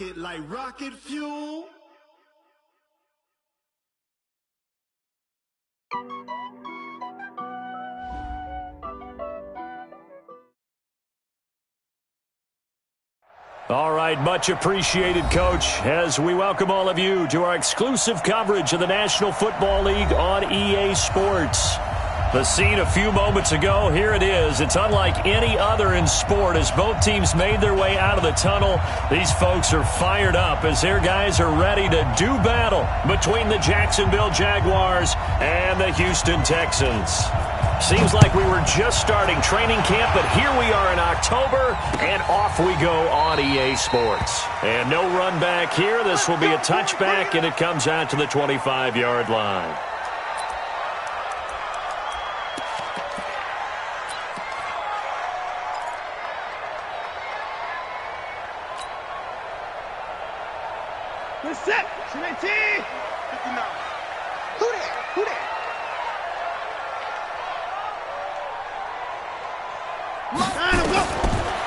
rocket like rocket fuel. All right, much appreciated, Coach, as we welcome all of you to our exclusive coverage of the National Football League on EA Sports. The scene a few moments ago, here it is. It's unlike any other in sport as both teams made their way out of the tunnel. These folks are fired up as their guys are ready to do battle between the Jacksonville Jaguars and the Houston Texans. Seems like we were just starting training camp, but here we are in October, and off we go on EA Sports. And no run back here. This will be a touchback, and it comes out to the 25-yard line. Set. Who there?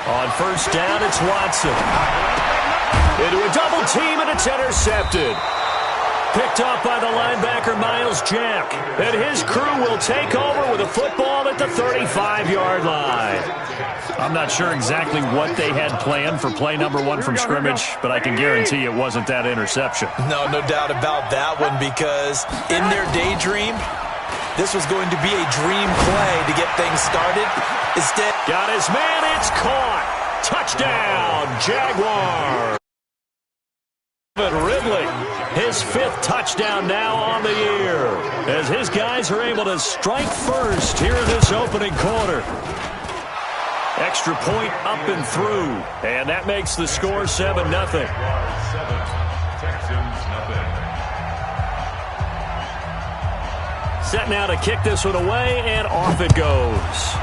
On first down, it's Watson. Into a double team, and it's intercepted. Picked off by the linebacker, Miles Jack. And his crew will take over with a football at the 35-yard line. I'm not sure exactly what they had planned for play number one from scrimmage, but I can guarantee it wasn't that interception. No doubt about that one, because in their daydream, this was going to be a dream play to get things started. Instead, got his man, it's caught. Touchdown, Jaguars. Ridley, his fifth touchdown now on the year, as his guys are able to strike first here in this opening quarter. Extra point up and through, and that makes the score 7-0. Set now to kick this one away, and off it goes.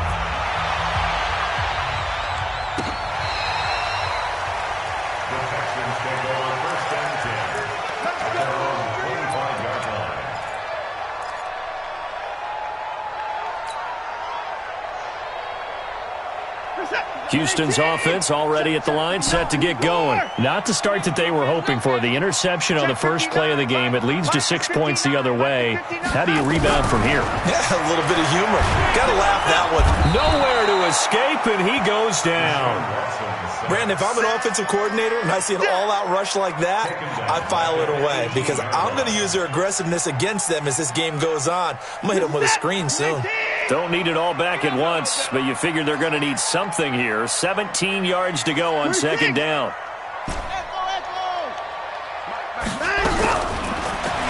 Houston's offense already at the line, set to get going. Not the start that they were hoping for. The interception on the first play of the game. It leads to 6 points the other way. How do you rebound from here? Yeah, a little bit of humor. Got to laugh that one. Nowhere to escape, and he goes down. Brandon, if I'm an offensive coordinator and I see an all-out rush like that, I file it away because I'm going to use their aggressiveness against them as this game goes on. I'm going to hit them with a screen soon. Don't need it all back at once, but you figure they're going to need something here. 17 yards to go on second down.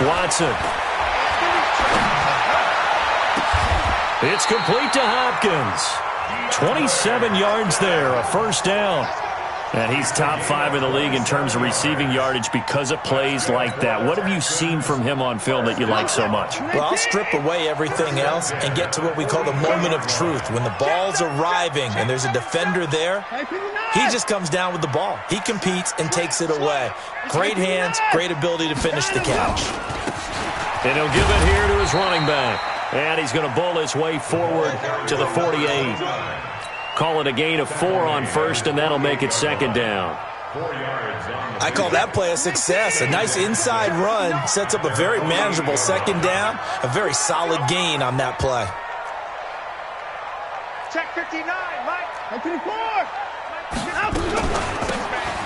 Watson. It's complete to Hopkins. 27 yards there, a first down. And he's top 5 in the league in terms of receiving yardage because of plays like that. What have you seen from him on film that you like so much? Well, I'll strip away everything else and get to what we call the moment of truth. When the ball's arriving and there's a defender there, he just comes down with the ball. He competes and takes it away. Great hands, great ability to finish the catch. And he'll give it here to his running back. And he's going to bowl his way forward to the 48. Call it a gain of 4 on first, and that'll make it second down. I call that play a success. A nice inside run sets up a very manageable second down. A very solid gain on that play. Check 59, Mike. 54.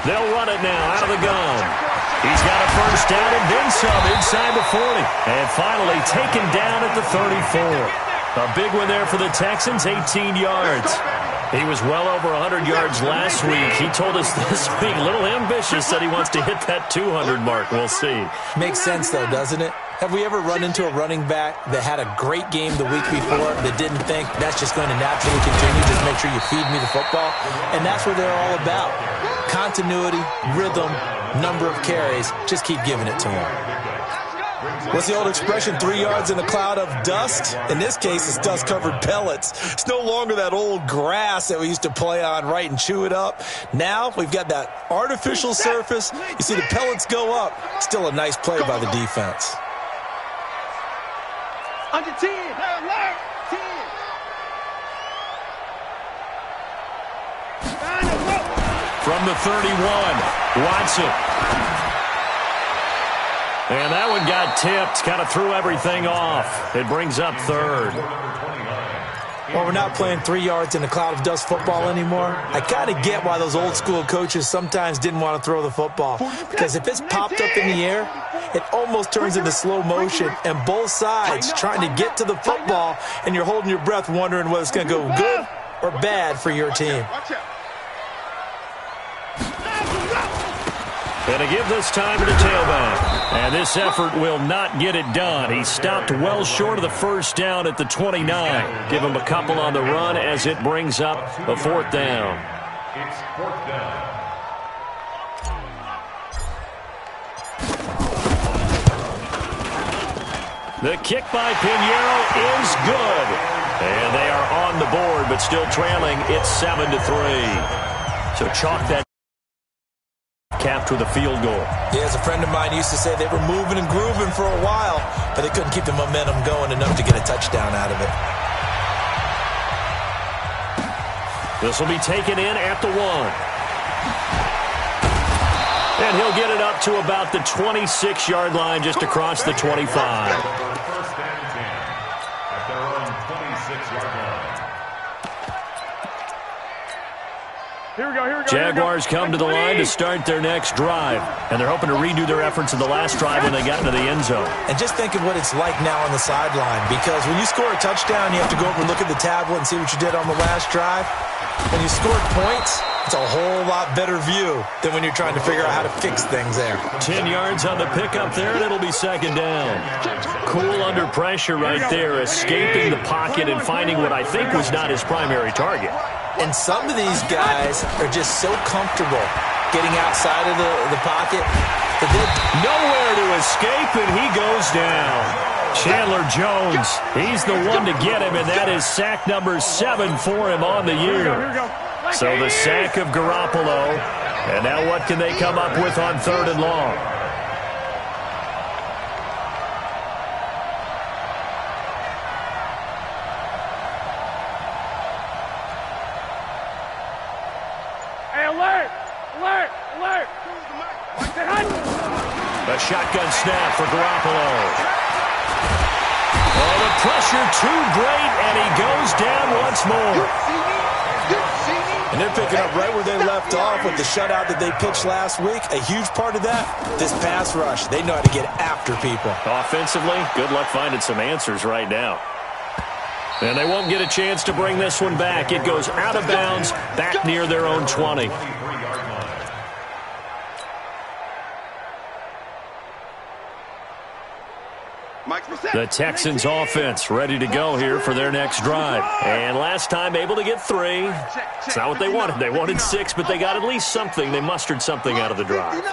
They'll run it now out of the gun. He's got a first down and then some inside the 40. And finally taken down at the 34. A big one there for the Texans, 18 yards. He was well over 100 yards last week. He told us this week, a little ambitious, that he wants to hit that 200 mark. We'll see. Makes sense, though, doesn't it? Have we ever run into a running back that had a great game the week before that didn't think that's just going to naturally continue? Just make sure you feed me the football. And that's what they're all about. Continuity, rhythm, number of carries. Just keep giving it to him. What's the old expression, 3 yards in a cloud of dust? In this case, it's dust-covered pellets. It's no longer that old grass that we used to play on, right, and chew it up. Now we've got that artificial surface. You see the pellets go up. Still a nice play by the defense. Under 10. 10. from the 31. Watson. And that one got tipped, kind of threw everything off. It brings up third. Well, we're not playing 3 yards in a cloud of dust football anymore. I kind of get why those old school coaches sometimes didn't want to throw the football. Because if it's popped up in the air, it almost turns into slow motion. And both sides trying to get to the football, and you're holding your breath wondering whether it's going to go good or bad for your team. And to give this time to the tailback. And this effort will not get it done. He stopped well short of the first down at the 29. Give him a couple on the run as it brings up a 4th down. It's 4th down. The kick by Pinheiro is good. And they are on the board, but still trailing. It's 7-3. So chalk that capped with a field goal. Yeah, as a friend of mine used to say, they were moving and grooving for a while, but they couldn't keep the momentum going enough to get a touchdown out of it. This will be taken in at the 1. And he'll get it up to about the 26-yard line, just across the 25. First and 10 at their own 26-yard line. Here we go, here we go. Jaguars come to the line to start their next drive. And they're hoping to redo their efforts in the last drive when they got into the end zone. And just think of what it's like now on the sideline, because when you score a touchdown, you have to go over and look at the tablet and see what you did on the last drive. When you scored points, it's a whole lot better view than when you're trying to figure out how to fix things there. 10 yards on the pickup there, and it'll be 2nd down. Cool under pressure right there, escaping the pocket and finding what I think was not his primary target. And some of these guys are just so comfortable getting outside of the pocket that they're nowhere to escape, and he goes down. Chandler Jones, he's the one to get him, and that is sack number 7 for him on the year. So the sack of Garoppolo, and now what can they come up with on 3rd and long? A shotgun snap for Garoppolo. Oh, the pressure too great, and he goes down once more. And they're picking up right where they left off with the shutout that they pitched last week. A huge part of that, this pass rush. They know how to get after people. Offensively, good luck finding some answers right now. And they won't get a chance to bring this one back. It goes out of bounds, back near their own 20. The Texans offense ready to go here for their next drive. And last time able to get 3. It's not what they wanted. They wanted 6, but they got at least something. They mustered something out of the drive.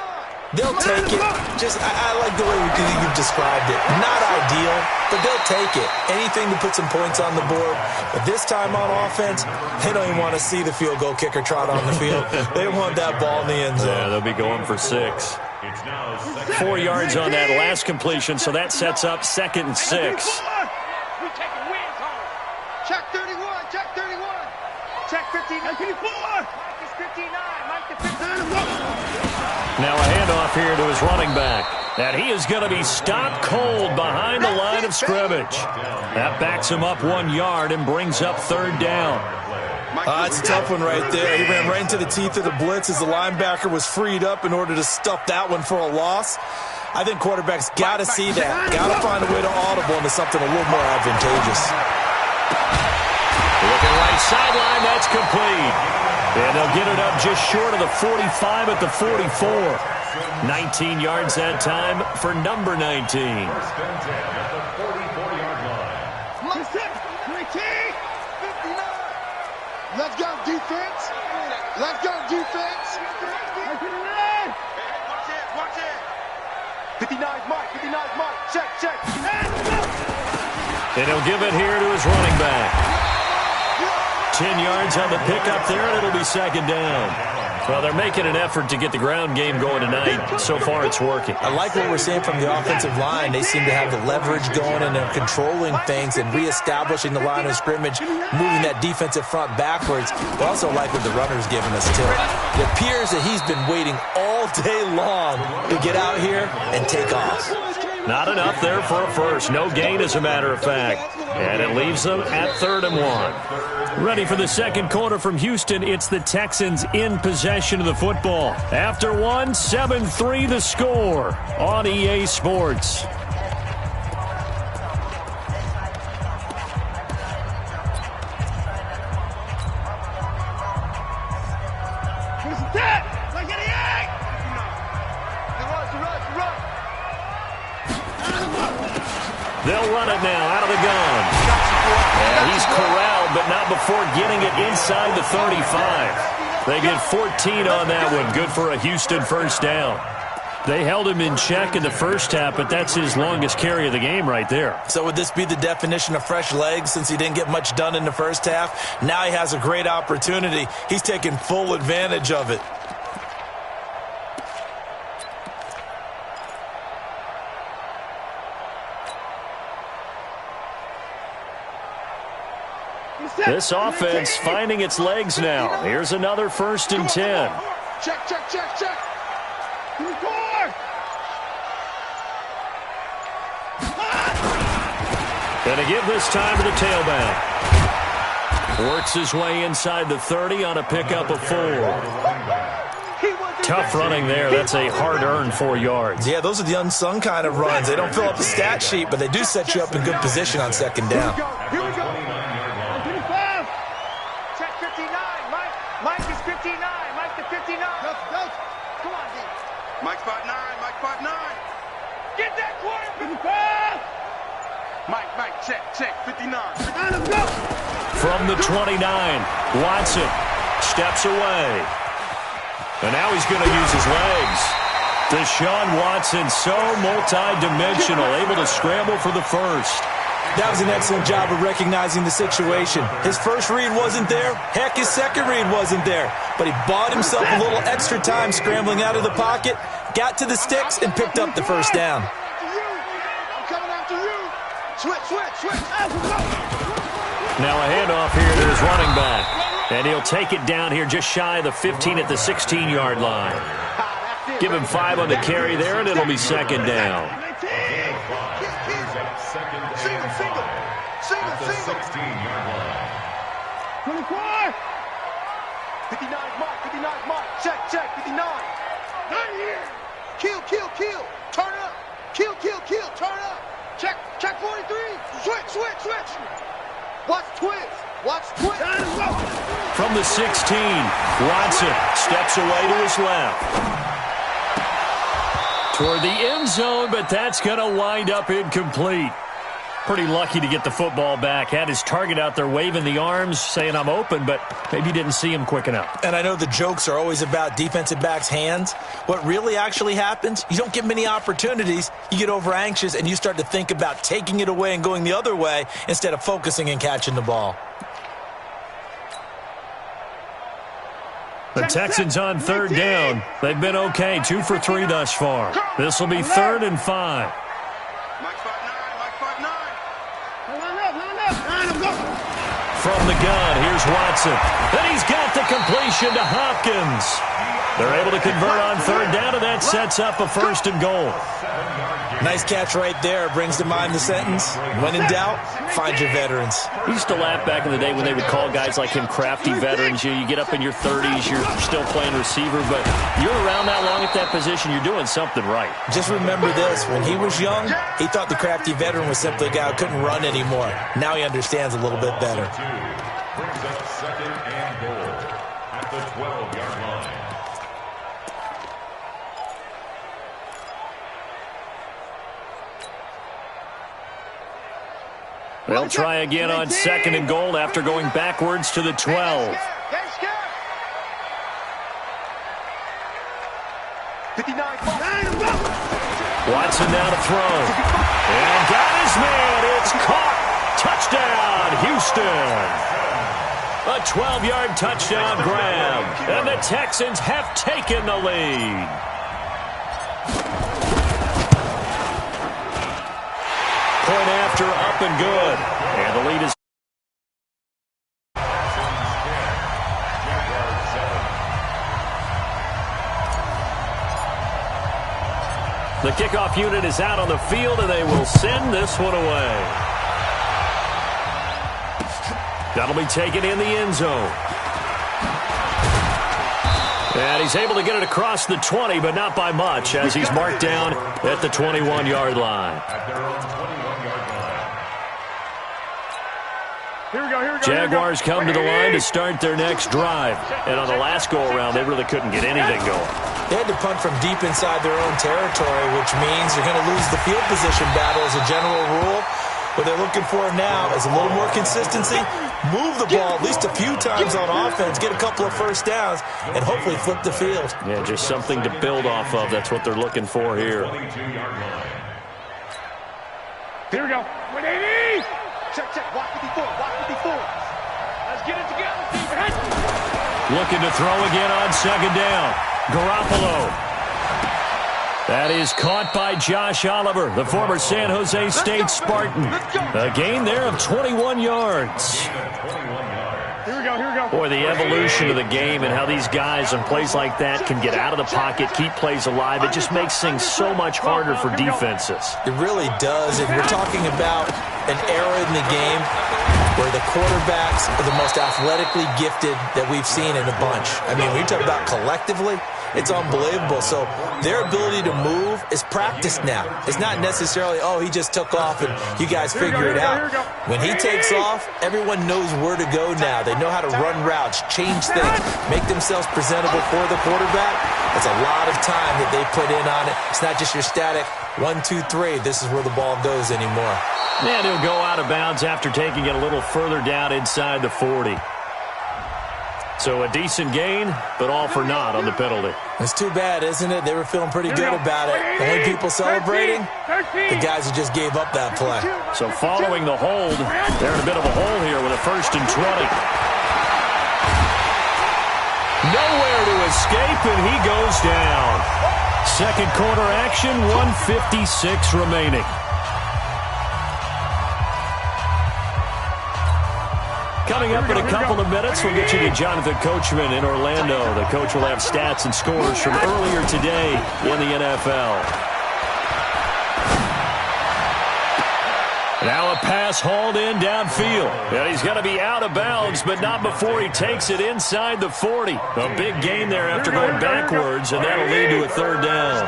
They'll take it. I like the way you've described it. Not ideal, but they'll take it. Anything to put some points on the board. But this time on offense, they don't even want to see the field goal kicker trot on the field. They want that ball in the end zone. Yeah, they'll be going for 6. 4 yards on that last completion, so that sets up 2nd and 6. Check 31, check 31. Check 59. 59. Mike to 59. Now a handoff here to his running back. And he is going to be stopped cold behind the line of scrimmage. That backs him up 1 yard and brings up 3rd down. That's a tough one right there. He ran right into the teeth of the blitz as the linebacker was freed up in order to stuff that one for a loss. I think quarterbacks got to see that. Got to find a way to audible into something a little more advantageous. Looking right sideline, that's complete. And they'll get it up just short of the 45 at the 44. 19 yards that time for number 19. First and 10 at the 44-yard line. Let's go, defense. Let's go, defense. Watch it. 59's Mike. 59's Mike. Check. And he'll give it here to his running back. 10 yards on the pickup there, and it'll be 2nd down. Well, they're making an effort to get the ground game going tonight. So far, it's working. I like what we're seeing from the offensive line. They seem to have the leverage going, and they're controlling things and reestablishing the line of scrimmage, moving that defensive front backwards. But also like what the runner's giving us, too. It appears that he's been waiting all day long to get out here and take off. Not enough there for a first. No gain, as a matter of fact. And it leaves them at 3rd and 1. Ready for the second quarter from Houston. It's the Texans in possession of the football. After one, 7-3 the score on EA Sports. They'll run it now out of the gun. And he's corralled, but not before getting it inside the 35. They get 14 on that one. Good for a Houston first down. They held him in check in the first half, but that's his longest carry of the game right there. So would this be the definition of fresh legs since he didn't get much done in the first half? Now he has a great opportunity. He's taking full advantage of it. This offense finding its legs now. Here's another 1st and 10. Check, check, check, check. Gonna give this time to the tailback. Works his way inside the 30 on a pickup of 4. Tough running there. That's a hard-earned 4 yards. Yeah, those are the unsung kind of runs. They don't fill up the stat sheet, but they do set you up in good position on 2nd down. Here we go. Check 59. Mike is 59. Mike to 59. Go. Come on, D. Mike spot 9. Mike spot 9. Get that quarter. 55. Mike, check. 59. Let's go. From the 29, Watson steps away. And now he's going to use his legs. Deshaun Watson, so multi-dimensional, able to scramble for the first. That was an excellent job of recognizing the situation. His first read wasn't there. Heck, his second read wasn't there. But he bought himself a little extra time scrambling out of the pocket, got to the sticks, and picked up the first down. I'm coming after you. Switch. Now a handoff here to his running back. And he'll take it down here just shy of the 15 at the 16-yard line. Give him 5 on the carry there, and it'll be 2nd down. Single. 16-yard line. 24. 59 Mike. Check. 59. Not here. Kill. Turn up. Kill. Turn up. Check 43. Switch. Watch twist. From the 16, Watson steps away to his left. Toward the end zone, but that's going to wind up incomplete. Pretty lucky to get the football back. Had his target out there waving the arms, saying I'm open, but maybe didn't see him quick enough. And I know the jokes are always about defensive backs' hands. What really actually happens, you don't get many opportunities. You get over anxious, and you start to think about taking it away and going the other way instead of focusing and catching the ball. The Texans on 3rd down. They've been okay, 2 for 3 thus far. This will be 3rd and 5. Mike spot 9. Line up. From the gun, here's Watson. And he's got the completion to Hopkins. They're able to convert on 3rd down, and that sets up a 1st and goal. Nice catch right there. Brings to mind the sentence, when in doubt, find your veterans. We used to laugh back in the day when they would call guys like him crafty veterans. You get up in your 30s, you're still playing receiver, but you're around that long at that position, you're doing something right. Just remember this. When he was young, he thought the crafty veteran was simply a guy who couldn't run anymore. Now he understands a little bit better. Brings up 2nd and goal at the 12-yard line. They'll try again on 2nd and goal after going backwards to the 12. 59. Watson now to throw. And got his man. It's caught. Touchdown, Houston. A 12-yard touchdown grab. And the Texans have taken the lead. Point after, up and good. And the lead is... The kickoff unit is out on the field, and they will send this one away. That'll be taken in the end zone. And he's able to get it across the 20, but not by much, as he's marked down at the 21-yard line. Jaguars come to the line to start their next drive. And on the last go-around, they really couldn't get anything going. They had to punt from deep inside their own territory, which means you're going to lose the field position battle as a general rule. What they're looking for now is a little more consistency, move the ball at least a few times on offense, get a couple of first downs, and hopefully flip the field. Yeah, just something to build off of. That's what they're looking for here. Here we go. 180. Check, check. Walk 54. Walk 54. Let's get it together, defense. Looking to throw again on second down. Garoppolo. That is caught by Josh Oliver, the former San Jose State Spartan. A gain there of 21 yards. Here we go, here we go. Boy, the evolution of the game and how these guys on plays like that can get out of the pocket, keep plays alive, it just makes things so much harder for defenses. It really does. And we're talking about an era in the game where the quarterbacks are the most athletically gifted that we've seen in a bunch. I mean, when you talk about collectively, it's unbelievable. So their ability to move is practiced now. It's not necessarily, oh, he just took off and you guys figure it out. When he takes off, everyone knows where to go now. They know how to run routes, change things, make themselves presentable for the quarterback. It's a lot of time that they put in on it. It's not just your static 1, 2, 3. This is where the ball goes anymore. And he'll go out of bounds after taking it a little further down inside the 40. So a decent gain, but all for naught on the penalty. It's too bad, isn't it? They were feeling pretty good about it. The only people celebrating, the guys who just gave up that play. So following the hold, they're in a bit of a hole here with a 1st and 20. Nowhere to escape, and he goes down. Second quarter action, 1:56 remaining. Coming up in a couple of minutes, we'll get you to Jonathan Coachman in Orlando. The coach will have stats and scores from earlier today in the NFL. Now a pass hauled in downfield. And he's going to be out of bounds, but not before he takes it inside the 40. A big gain there after going backwards, and that'll lead to a 3rd down.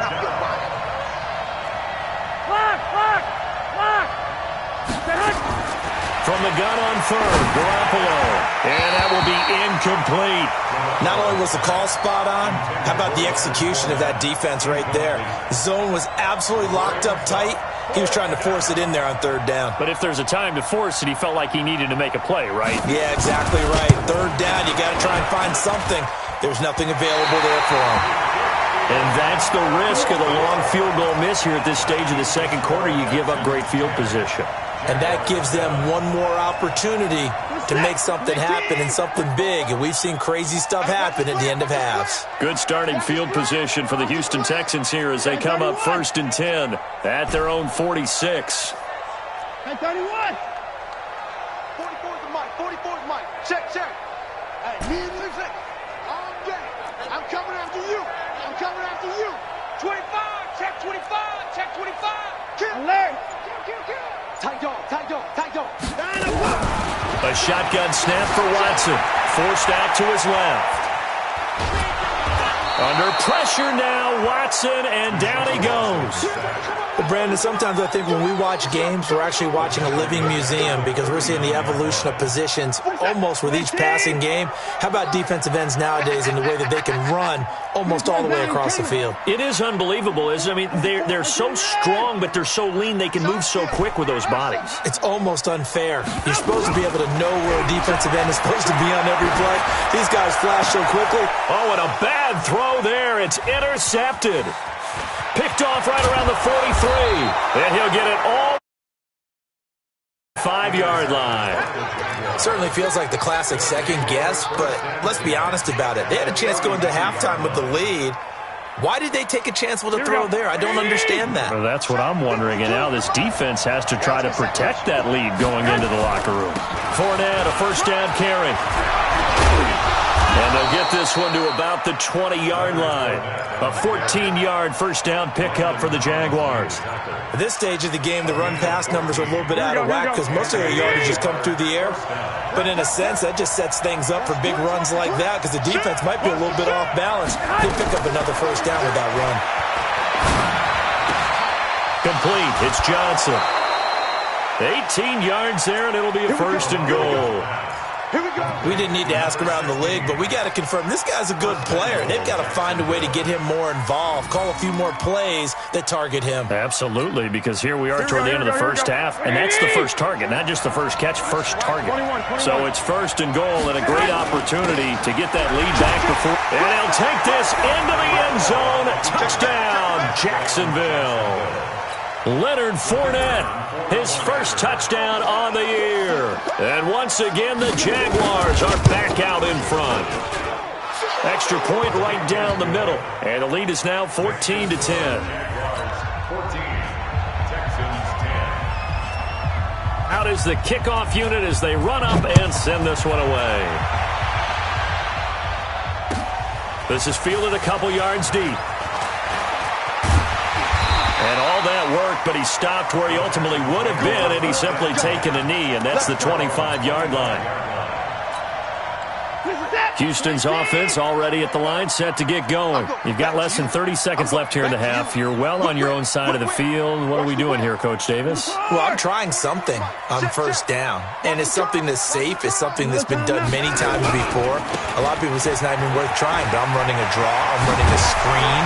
From the gun on 3rd, Garoppolo. And that will be incomplete. Not only was the call spot on, how about the execution of that defense right there? The zone was absolutely locked up tight. He was trying to force it in there on 3rd down. But if there's a time to force it, he felt like he needed to make a play, right? Yeah, exactly right. 3rd down, you got to try and find something. There's nothing available there for him. And that's the risk of the long field goal miss here at this stage of the second quarter. You give up great field position. And that gives them one more opportunity to make something happen and something big. And we've seen crazy stuff happen at the end of halves. Good starting field position for the Houston Texans here as they come up 1st and 10 at their own 46. Hey, 31. 44 to Mike. 44 to Mike. Check, check. Hey, me and you, check. All day. I'm coming after you. I'm coming after you. 25. Check 25. Check 25. Kill. Alert. Kill. Tight dog. A shotgun snap for Watson. Forced out to his left. Under pressure now, Watson, and down he goes. Well, Brandon, sometimes I think when we watch games, we're actually watching a living museum because we're seeing the evolution of positions almost with each passing game. How about defensive ends nowadays and the way that they can run almost all the way across the field? It is unbelievable, isn't it? I mean, they're so strong, but they're so lean, they can move so quick with those bodies. It's almost unfair. You're supposed to be able to know where a defensive end is supposed to be on every play. These guys flash so quickly. Oh, and a bad throw there. It's intercepted. Picked off right around the 43. And he'll get it all 5-yard line. Certainly feels like the classic second guess, but let's be honest about it. They had a chance going to halftime with the lead. Why did they take a chance with a throw there? I don't understand that. Well, that's what I'm wondering. And now this defense has to try to protect that lead going into the locker room. Fournette, a first down carry. And they'll get this one to about the 20-yard line. A 14-yard first down pickup for the Jaguars. At this stage of the game, the run-pass numbers are a little bit out of whack because most of their yardage has come through the air. But in a sense, that just sets things up for big runs like that because the defense might be a little bit off balance. They pick up another first down with that run. Complete. It's Johnson. 18 yards there, and it'll be a first and goal. We didn't need to ask around the league, but we got to confirm this guy's a good player. They've got to find a way to get him more involved, call a few more plays that target him. Absolutely, because here we are toward the end of the first half, and that's the first target, not just the first catch, first target. So it's first and goal and a great opportunity to get that lead back before. And he'll take this into the end zone. Touchdown, Jacksonville. Leonard Fournette, his first touchdown on the year. And once again, the Jaguars are back out in front. Extra point right down the middle. And the lead is now 14-10. 14, Texans 10. Out is the kickoff unit as they run up and send this one away. This is fielded a couple yards deep. And all that work, but he stopped where he ultimately would have been, and he's simply taken a knee, and that's the 25-yard line. Houston's offense already at the line, set to get going. You've got less than 30 seconds left here in the half. You're well on your own side of the field. What are we doing here, Coach Davis? Well, I'm trying something on first down, and it's something that's safe. It's something that's been done many times before. A lot of people say it's not even worth trying, but I'm running a draw. I'm running a screen.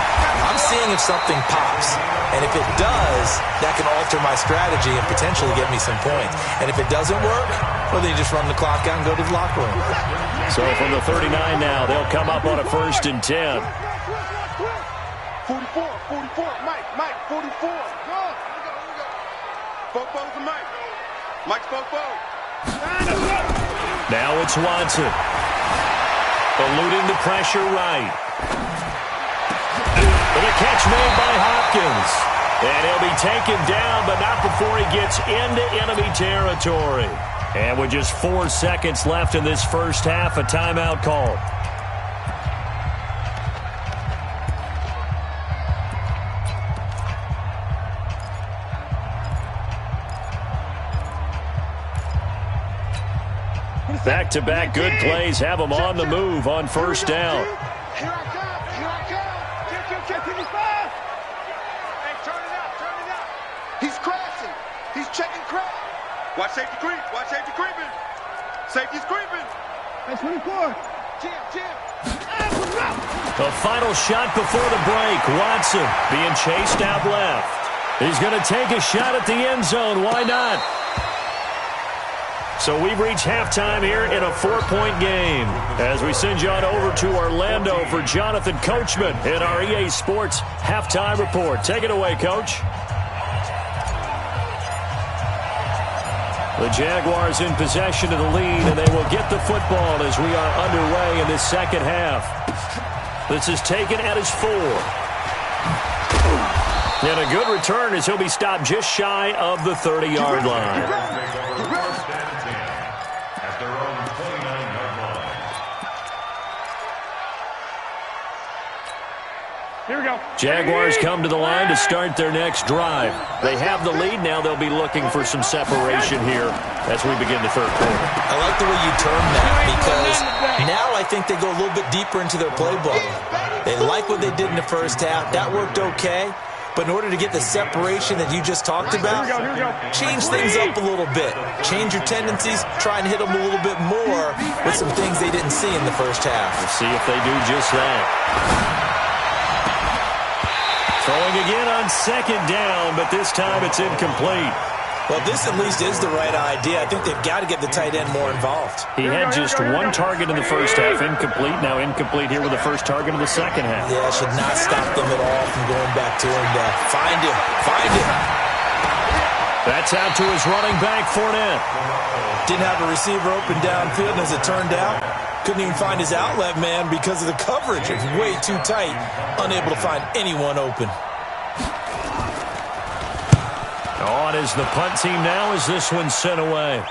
I'm seeing if something pops, and if it does, that can alter my strategy and potentially get me some points. And if it doesn't work, well, then you just run the clock out and go to the locker room. So from the 39 now, they'll come up on a first and 10. 44, Mike, 44. Go. Fofo's to Mike. Mike's Fofo. Now it's Watson. Eluding the pressure right. And a catch made by Hopkins. And he'll be taken down, but not before he gets into enemy territory. And with just 4 seconds left in this first half, a timeout call. Back-to-back good plays have him on the move on first down. Here I come. Check 55. Hey, turn it out. He's crashing. He's checking crash. Watch safety creep. Watch safety creeping. Safety's creeping. Hey, 24. Jim. The final shot before the break. Watson being chased out left. He's going to take a shot at the end zone. Why not? So we've reached halftime here in a 4-point game as we send you on over to Orlando for Jonathan Coachman in our EA Sports Halftime Report. Take it away, Coach. The Jaguars in possession of the lead, and they will get the football as we are underway in this second half. This is taken at his 4. And a good return as he'll be stopped just shy of the 30-yard line. At their own 29-yard line. Here we go. Jaguars come to the line to start their next drive. They have the lead. Now they'll be looking for some separation here as we begin the third quarter. I like the way you term that because now I think they go a little bit deeper into their playbook. They like what they did in the first half. That worked okay. But in order to get the separation that you just talked about, change things up a little bit. Change your tendencies. Try and hit them a little bit more with some things they didn't see in the first half. We'll see if they do just that. Throwing again on second down, but this time it's incomplete. Well, this at least is the right idea. I think they've got to get the tight end more involved. He had just one target in the first half, incomplete. Now incomplete here with the first target of the second half. Yeah, it should not stop them at all from going back to him. Find him. That's out to his running back, Fournette. Didn't have a receiver open downfield, and as it turned out, couldn't even find his outlet man because of the coverage. It was way too tight, unable to find anyone open. On is the punt team now as this one's sent away.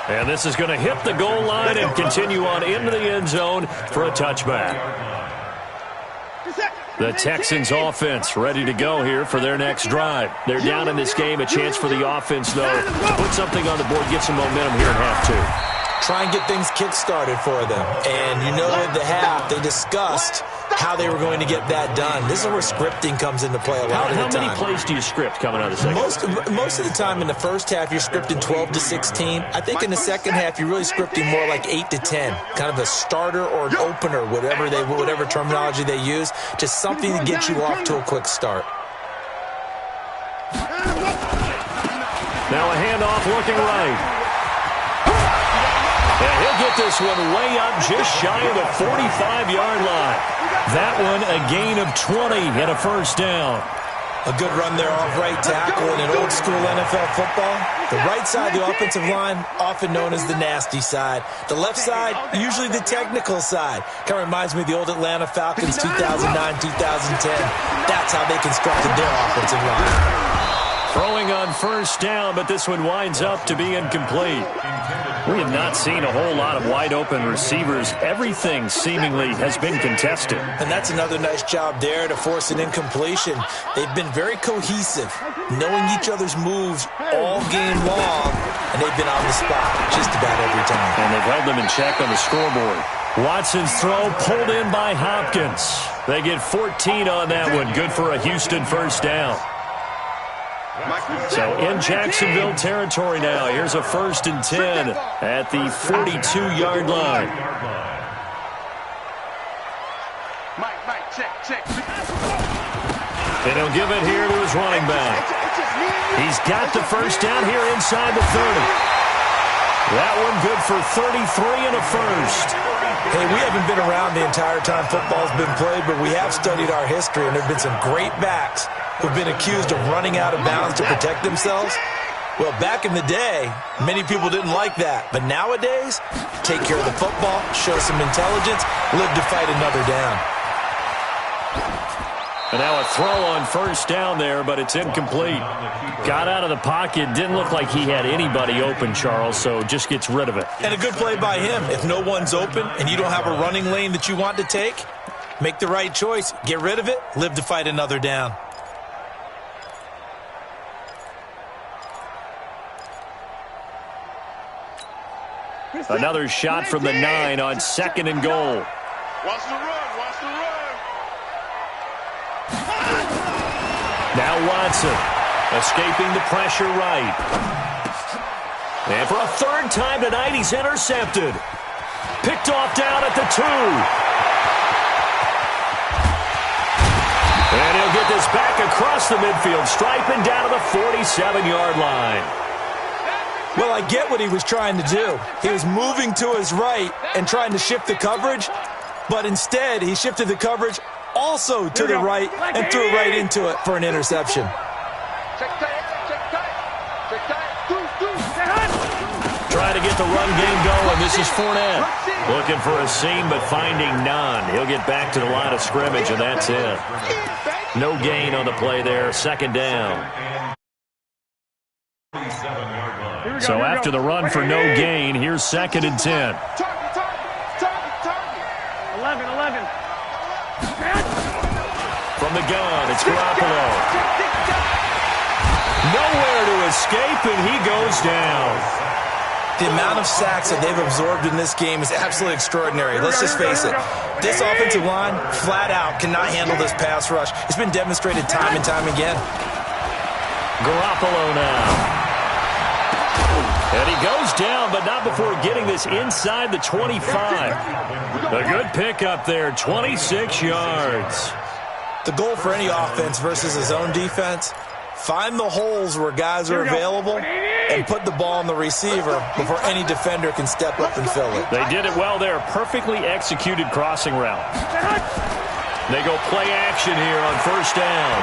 And this is going to hit the goal line and continue on into the end zone for a touchback. The Texans offense ready to go here for their next drive. They're down in this game. A chance for the offense, though, to put something on the board, get some momentum here in half two. Try and get things kick-started for them. And you know at the half, they discussed how they were going to get that done. This is where scripting comes into play a lot of the time. How many plays do you script coming out of the second? Most of the time in the first half, you're scripting 12 to 16. I think in the second half, you're really scripting more like 8 to 10. Kind of a starter or an opener, whatever terminology they use. Just something to get you off to a quick start. Now a handoff looking right. And he'll get this one way up just shy of the 45-yard line. That one a gain of 20 and a first down. A good run there off right tackle in an old-school NFL football. The right side of the offensive line, often known as the nasty side. The left side, usually the technical side. Kind of reminds me of the old Atlanta Falcons 2009-2010. That's how they constructed their offensive line. Throwing on first down, but this one winds up to be incomplete. We have not seen a whole lot of wide-open receivers. Everything seemingly has been contested. And that's another nice job there to force an incompletion. They've been very cohesive, knowing each other's moves all game long, and they've been on the spot just about every time. And they've held them in check on the scoreboard. Watson's throw pulled in by Hopkins. They get 14 on that one. Good for a Houston first down. So in Jacksonville territory now. Here's a 1st and 10 at the 42-yard line. And he'll give it here to his running back. He's got the first down here inside the 30. That one good for 33 and a first. Hey, we haven't been around the entire time football's been played, but we have studied our history, and there have been some great backs who've been accused of running out of bounds to protect themselves. Well, back in the day, many people didn't like that. But nowadays, take care of the football, show some intelligence, live to fight another down. And now a throw on first down there, but it's incomplete. Got out of the pocket. Didn't look like he had anybody open, Charles, so just gets rid of it. And a good play by him. If no one's open and you don't have a running lane that you want to take, make the right choice. Get rid of it, live to fight another down. Another shot from the 9 on 2nd and goal. Watch the run, watch the run. Now Watson escaping the pressure right. And for a 3rd time tonight, he's intercepted. Picked off down at the 2. And he'll get this back across the midfield stripe and down to the 47-yard line. Well, I get what he was trying to do. He was moving to his right and trying to shift the coverage, but instead he shifted the coverage also to the right and threw right into it for an interception. Trying to get the run game going. This is Fournette. Looking for a seam, but finding none. He'll get back to the line of scrimmage, and that's it. No gain on the play there. 2nd down. So after the run for no gain, here's 2nd and 10. 11. From the gun, it's Garoppolo. Nowhere to escape, and he goes down. The amount of sacks that they've absorbed in this game is absolutely extraordinary. Let's just face it. This offensive line, flat out, cannot handle this pass rush. It's been demonstrated time and time again. Garoppolo now. And he goes down, but not before getting this inside the 25. A good pickup there, 26 yards. The goal for any offense versus his own defense, find the holes where guys are available and put the ball on the receiver before any defender can step up and fill it. They did it well there. Perfectly executed crossing route. They go play action here on 1st down.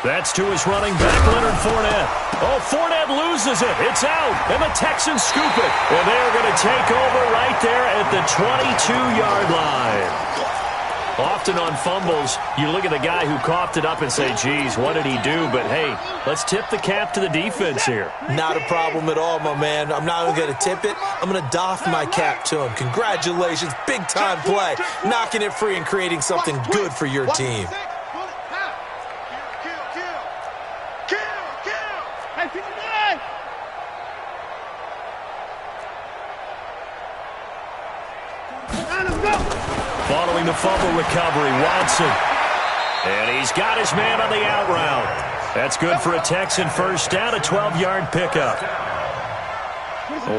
That's to his running back, Leonard Fournette. Oh, Fournette loses it. It's out, and the Texans scoop it. And they're going to take over right there at the 22-yard line. Often on fumbles, you look at the guy who coughed it up and say, geez, what did he do? But, hey, let's tip the cap to the defense here. Not a problem at all, my man. I'm not even going to tip it. I'm going to doff my cap to him. Congratulations. Big-time play. Knocking it free and creating something good for your team. Following the fumble recovery, Watson. And he's got his man on the out route. That's good for a Texan first down, a 12-yard pickup.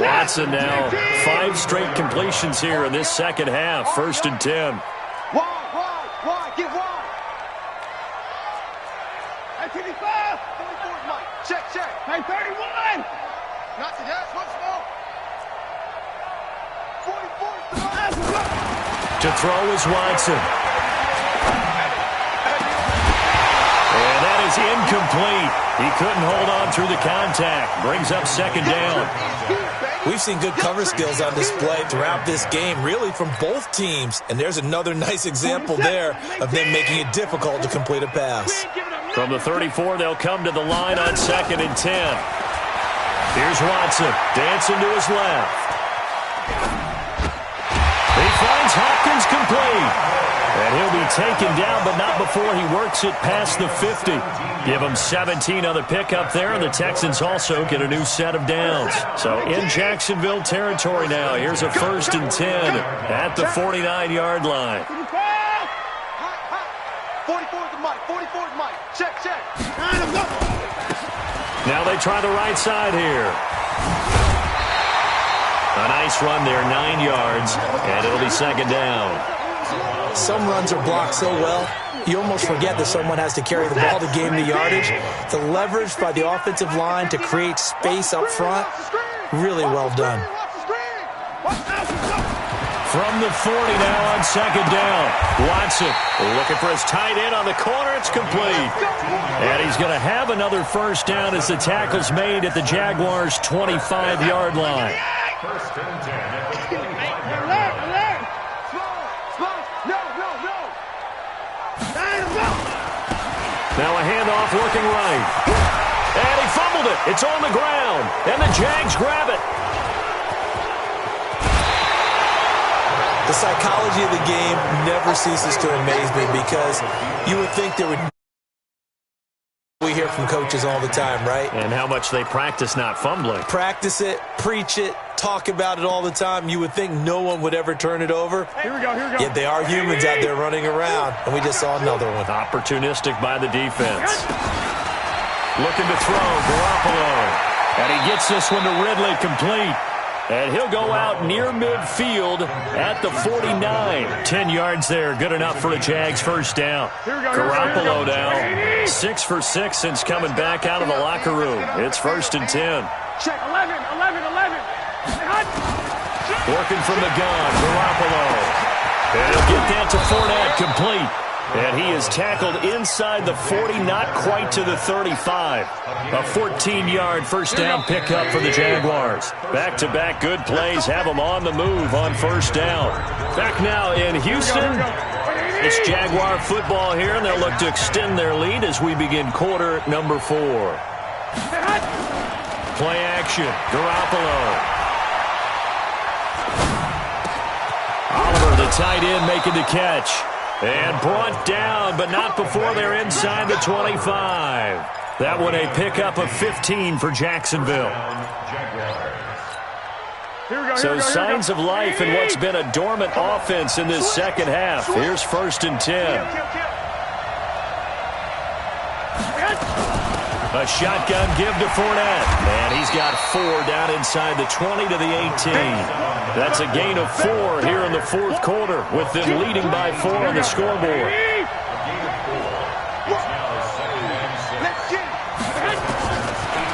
Watson now 5 straight completions here in this second half, 1st and 10. Wide, get wide. Hey, 55. 44 Mike. Check. Hey, 31. Not to that, what's more? 44. To throw is Watson. And that is incomplete. He couldn't hold on through the contact. Brings up 2nd down. We've seen good cover skills on display throughout this game, really from both teams. And there's another nice example there of them making it difficult to complete a pass. From the 34, they'll come to the line on 2nd and 10. Here's Watson, dancing to his left. He finds Hopkins complete. And he'll be taken down, but not before he works it past the 50. Give him 17 on the pickup there, and the Texans also get a new set of downs. So in Jacksonville territory now, here's a 1st and 10 at the 49-yard line. 44's the Mike. 44's Mike. Check. Now they try the right side here. A nice run there, 9 yards, and it'll be 2nd down. Some runs are blocked so well, you almost forget that someone has to carry the ball to gain the yardage. The leverage by the offensive line to create space up front, really well done. From the 40 now on 2nd down. Watson looking for his tight end on the corner. It's complete. And he's going to have another 1st down as the tackle's made at the Jaguars' 25-yard line. 1st and 10 at the 25. Now a handoff working right. And he fumbled it. It's on the ground. And the Jags grab it. The psychology of the game never ceases to amaze me because you would think there would we hear from coaches all the time, right? And how much they practice not fumbling. Practice it, preach it, talk about it all the time. You would think no one would ever turn it over. Here we go. Yet they are humans out there running around, and we just saw another one. Opportunistic by the defense. Looking to throw, Garoppolo. And he gets this one to Ridley, complete. And he'll go out near midfield at the 49. 10 yards there, good enough for a Jags 1st down. Garoppolo now 6 for 6 since coming back out of the locker room. It's 1st and 10. Check 11. Working from the gun, Garoppolo. And he'll get that to Fournette, complete. And he is tackled inside the 40, not quite to the 35. A 14-yard 1st down pickup for the Jaguars. Back-to-back good plays have them on the move on 1st down. Back now in Houston. It's Jaguar football here, and they'll look to extend their lead as we begin quarter number 4. Play action, Garoppolo. Oliver, the tight end, making the catch. And brought down, but not before they're inside the 25. That one a pickup of 15 for Jacksonville. So signs of life in what's been a dormant offense in this second half. Here's 1st and 10. A shotgun give to Fournette. And he's got 4 down inside the 20 to the 18. That's a gain of 4 here in the 4th quarter, with them leading by 4 on the scoreboard.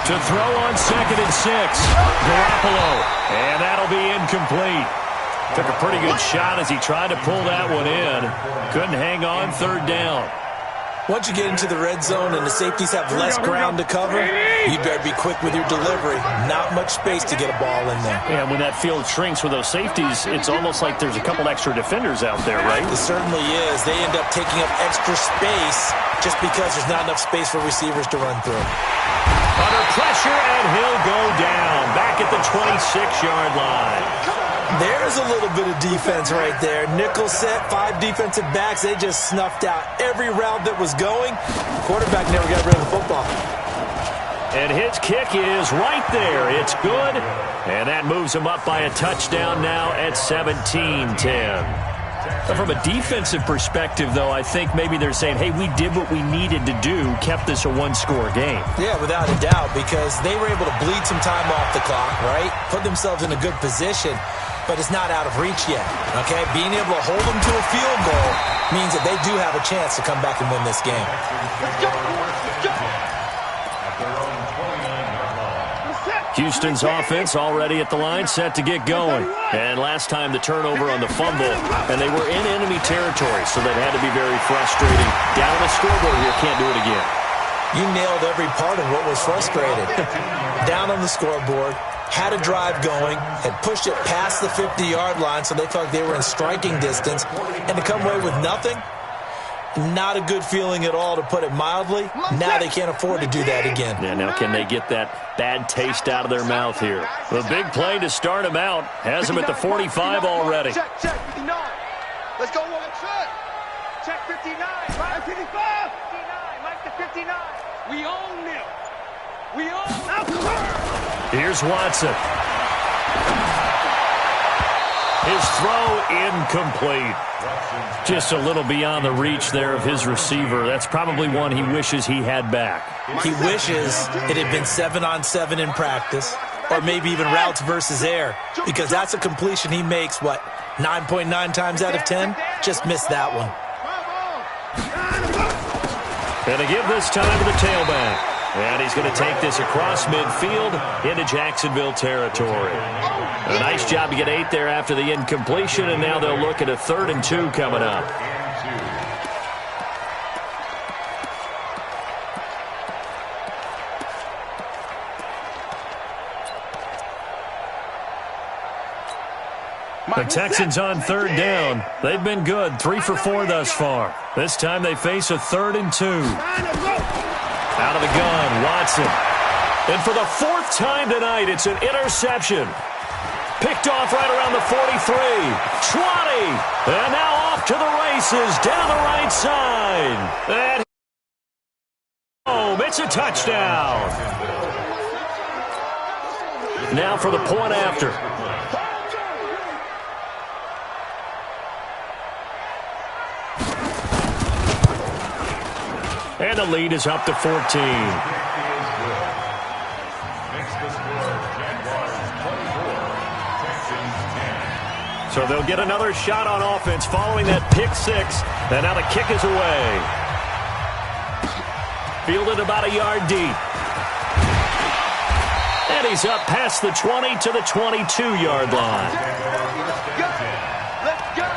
To throw on 2nd and 6. Garoppolo. And that'll be incomplete. Took a pretty good shot as he tried to pull that one in. Couldn't hang on 3rd down. Once you get into the red zone and the safeties have less ground to cover, you better be quick with your delivery. Not much space to get a ball in there. Yeah, when that field shrinks with those safeties, it's almost like there's a couple extra defenders out there, right? It certainly is. They end up taking up extra space just because there's not enough space for receivers to run through. Under pressure, and he'll go down. Back at the 26-yard line. There's a little bit of defense right there. Nickel set, 5 defensive backs. They just snuffed out every route that was going. Quarterback never got rid of the football. And his kick is right there. It's good. And that moves him up by a touchdown now at 17-10. From a defensive perspective, though, I think maybe they're saying, hey, we did what we needed to do, kept this a one-score game. Yeah, without a doubt, because they were able to bleed some time off the clock, right? Put themselves in a good position, but it's not out of reach yet, okay? Being able to hold them to a field goal means that they do have a chance to come back and win this game. Let's go. Let's go. Houston's offense already at the line, set to get going. And last time the turnover on the fumble, and they were in enemy territory, so that had to be very frustrating. Down on the scoreboard here, can't do it again. You nailed every part of what was frustrating. Down on the scoreboard, had a drive going, had pushed it past the 50-yard line, so they felt like they were in striking distance, and to come away with nothing, not a good feeling at all, to put it mildly. Now they can't afford to do that again. Yeah, now can they get that bad taste out of their mouth here? The big play to start him out has him at the 45 already. Check, 59. Let's go, check. Check 59, right? 55. 59, Mike to 59. We own them. We own them. Here's Watson. His throw incomplete. Just a little beyond the reach there of his receiver. That's probably one he wishes he had back. He wishes it had been 7-on-7 in practice, or maybe even routes versus air, because that's a completion he makes, 9.9 times out of 10? Just missed that one. And to give this time to the tailback. And he's going to take this across midfield into Jacksonville territory. A nice job to get 8 there after the incompletion, and now they'll look at a 3rd and 2 coming up. The Texans on 3rd down. They've been good, 3 for 4 thus far. This time they face a 3rd and 2. Out of the gun, Watson. And for the 4th time tonight, it's an interception. Picked off right around the 43. 20. And now off to the races down the right side. And home. It's a touchdown. Now for the point after. And the lead is up to 14. So they'll get another shot on offense following that pick 6. And now the kick is away. Fielded about a yard deep. And he's up past the 20 to the 22-yard line. Let's go.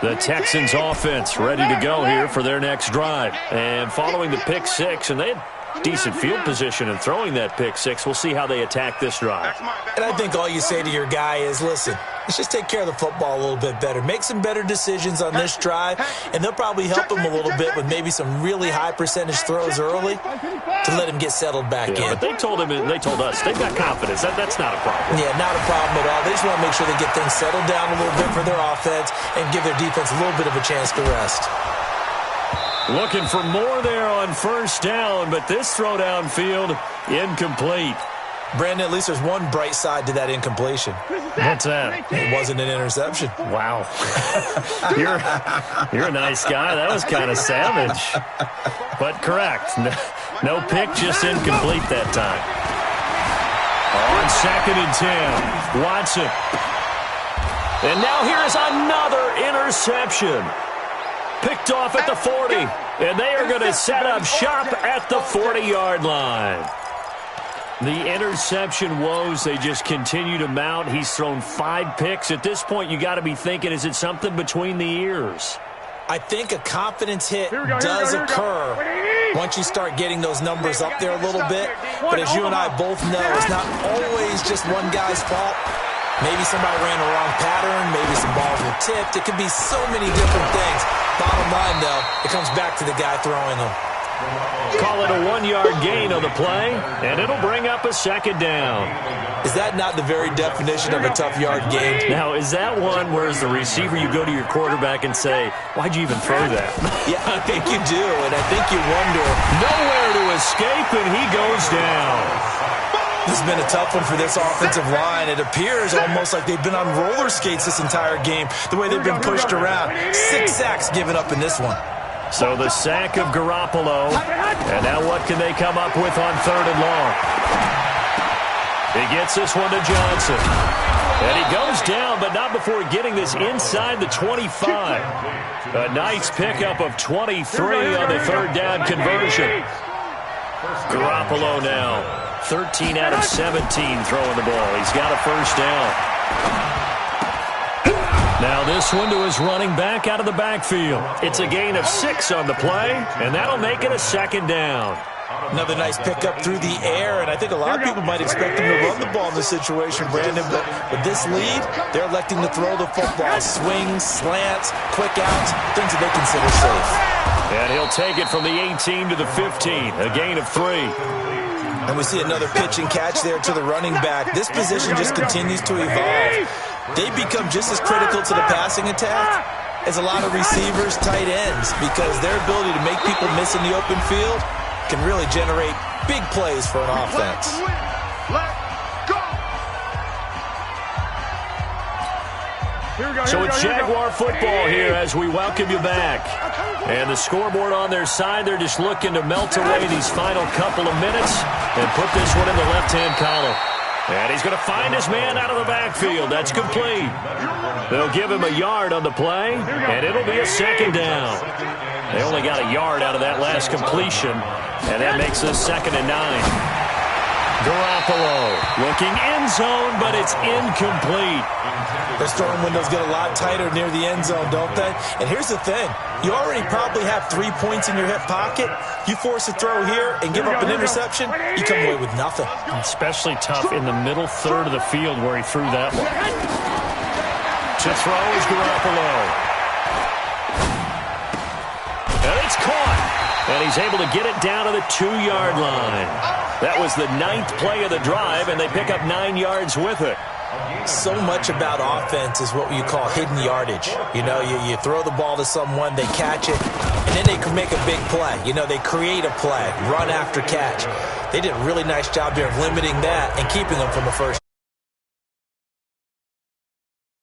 The Texans offense ready to go here for their next drive. And following the pick 6, and they had decent field position in throwing that pick 6. We'll see how they attack this drive. And I think all you say to your guy is, listen, let's just take care of the football a little bit better. Make some better decisions on this drive, and they'll probably help him a little bit with maybe some really high percentage throws early to let him get settled back in. But they told him, and they told us, they've got confidence. That's not a problem. Yeah, not a problem at all. They just want to make sure they get things settled down a little bit for their offense and give their defense a little bit of a chance to rest. Looking for more there on 1st down, but this throw downfield, incomplete. Brandon, at least there's one bright side to that incompletion. What's that? It wasn't an interception. Wow. You're a nice guy. That was kind of savage. But correct. No pick, just incomplete that time. On 2nd and 10, Watson. And now here's another interception. Picked off at the 40. And they are going to set up shop at the 40-yard line. The interception woes, they just continue to mount. He's thrown 5 picks. At this point, you got to be thinking, is it something between the ears? I think a confidence hit does occur once you start getting those numbers up there a little bit. But as you and I both know, it's not always just one guy's fault. Maybe somebody ran the wrong pattern. Maybe some balls were tipped. It could be so many different things. Bottom line, though, it comes back to the guy throwing them. Call it a 1-yard gain on the play, and it'll bring up a second down. Is that not the very definition of a tough yard gain? Now, is that one where as the receiver you go to your quarterback and say, why'd you even throw that? Yeah, I think you do, and I think you wonder. Nowhere to escape, and he goes down. This has been a tough one for this offensive line. It appears almost like they've been on roller skates this entire game, the way they've been pushed around. 6 sacks given up in this one. So the sack of Garoppolo, and now what can they come up with on 3rd and long? He gets this one to Johnson. And he goes down, but not before getting this inside the 25. A nice pickup of 23 on the 3rd down conversion. Garoppolo now, 13 out of 17 throwing the ball. He's got a 1st down. Now this one to his running back out of the backfield. It's a gain of 6 on the play, and that'll make it a 2nd down. Another nice pickup through the air, and I think a lot of people might expect him to run the ball in this situation, Brandon, but with this lead, they're electing to throw the football. Swings, slants, quick outs, things that they consider safe. And he'll take it from the 18 to the 15, a gain of 3. And we see another pitch and catch there to the running back. This position just continues to evolve. They become just as critical to the passing attack as a lot of receivers, tight ends, because their ability to make people miss in the open field can really generate big plays for an offense. So it's Jaguar football here as we welcome you back. And the scoreboard on their side, they're just looking to melt away these final couple of minutes and put this one in the left-hand column. And he's going to find his man out of the backfield. That's complete. They'll give him a yard on the play, and it'll be a 2nd down. They only got a yard out of that last completion, and that makes us 2nd and 9. Garoppolo looking end zone, but it's incomplete. Their throwing windows get a lot tighter near the end zone, don't they? And here's the thing. You already probably have 3 points in your hip pocket. You force a throw here and give up an interception, you come away with nothing. Especially tough in the middle third of the field where he threw that one. To throw is Garoppolo. And it's caught. And he's able to get it down to the 2-yard line. That was the 9th play of the drive, and they pick up 9 yards with it. So much about offense is what you call hidden yardage. You know, you throw the ball to someone, they catch it, and then they can make a big play. You know, they create a play, run after catch. They did a really nice job there of limiting that and keeping them from the first.